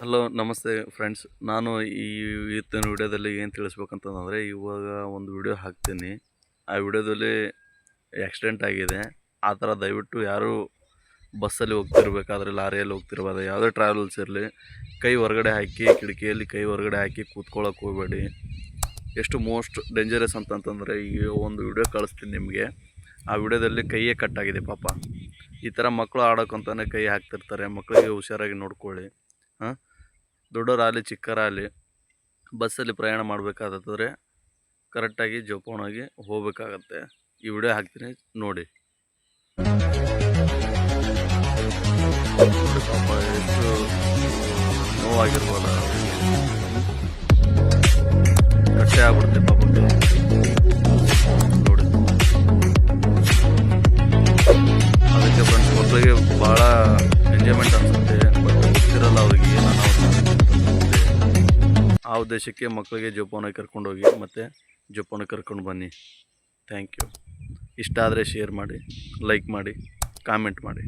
Hello ನಮಸ್ತೆ friends. ನಾನು ಇವತ್ತಿನ ವಿಡಿಯೋದಲ್ಲಿ ಏನು ತಿಳಿಸ್ಬೇಕಂತಂದರೆ, ಇವಾಗ ಒಂದು ವಿಡಿಯೋ ಹಾಕ್ತೀನಿ. ಆ ವಿಡಿಯೋದಲ್ಲಿ ಆಕ್ಸಿಡೆಂಟ್ ಆಗಿದೆ. ಆ ಥರ ದಯವಿಟ್ಟು ಯಾರು ಬಸ್ಸಲ್ಲಿ ಹೋಗ್ತಿರ್ಬೇಕಾದ್ರೆ, ಲಾರಿಯಲ್ಲಿ ಹೋಗ್ತಿರ್ಬೋದು, ಯಾವುದೇ ಟ್ರಾವೆಲ್ಸ್ ಇರಲಿ, ಕೈ ಹೊರಗಡೆ ಹಾಕಿ, ಕಿಟಕಿಯಲ್ಲಿ ಕೈ ಹೊರಗಡೆ ಹಾಕಿ ಕೂತ್ಕೊಳ್ಳೋಕೆ ಹೋಗಬೇಡಿ. ಎಷ್ಟು ಮೋಸ್ಟ್ ಡೇಂಜರಸ್ ಅಂತಂತಂದರೆ, ಈ ಒಂದು ವಿಡಿಯೋ ಕಳಿಸ್ತೀನಿ ನಿಮಗೆ. ಆ ವಿಡಿಯೋದಲ್ಲಿ ಕೈಯೇ ಕಟ್ಟಾಗಿದೆ ಪಾಪ. ಈ ಥರ ಮಕ್ಕಳು ಆಡೋಕ್ಕಂತಾನೆ ಕೈ ಹಾಕ್ತಿರ್ತಾರೆ. ಮಕ್ಕಳಿಗೆ ಹುಷಾರಾಗಿ ನೋಡ್ಕೊಳ್ಳಿ. ದೊಡ್ಡವರಾಗಲಿ ಚಿಕ್ಕವರಾಗಲಿ ಬಸ್ಸಲ್ಲಿ ಪ್ರಯಾಣ ಮಾಡಬೇಕಾದ್ರೆ ಕರೆಕ್ಟಾಗಿ ಜೋಪಾನವಾಗಿ ಹೋಗಬೇಕಾಗತ್ತೆ. ಈ ವಿಡಿಯೋ ಹಾಕ್ತೀನಿ ನೋಡಿ. ಪಾಪ ಎಷ್ಟು ನೋವಾಗಿರ್ಬೋದ, ಕಟ್ಟೆ ಆಗ್ಬಿಡುತ್ತೆ ಪಾಪಕ್ಕೆ ನೋಡಿ. ಅದಕ್ಕೆ ಫ್ರೆಂಡ್ಸ್, ಮಕ್ಕಳಿಗೆ ಭಾಳ ಎಂಜಾಯ್ಮೆಂಟ್ ಅನಿಸುತ್ತೆ. ಬಟ್ ಗೊತ್ತಿರಲ್ಲ ಅವ್ರಿಗೆ ಏನಾನ ಆ ಉದ್ದೇಶಕ್ಕೆ ಮಕ್ಕಳಿಗೆ ಜೋಪಾನವಾಗಿ ಕರ್ಕೊಂಡೋಗಿ ಮತ್ತು ಜೋಪಾನವಾಗಿ ಕರ್ಕೊಂಡು ಬನ್ನಿ. Thank you. ಇಷ್ಟ ಆದರೆ ಶೇರ್ ಮಾಡಿ, ಲೈಕ್ ಮಾಡಿ, ಕಾಮೆಂಟ್ ಮಾಡಿ.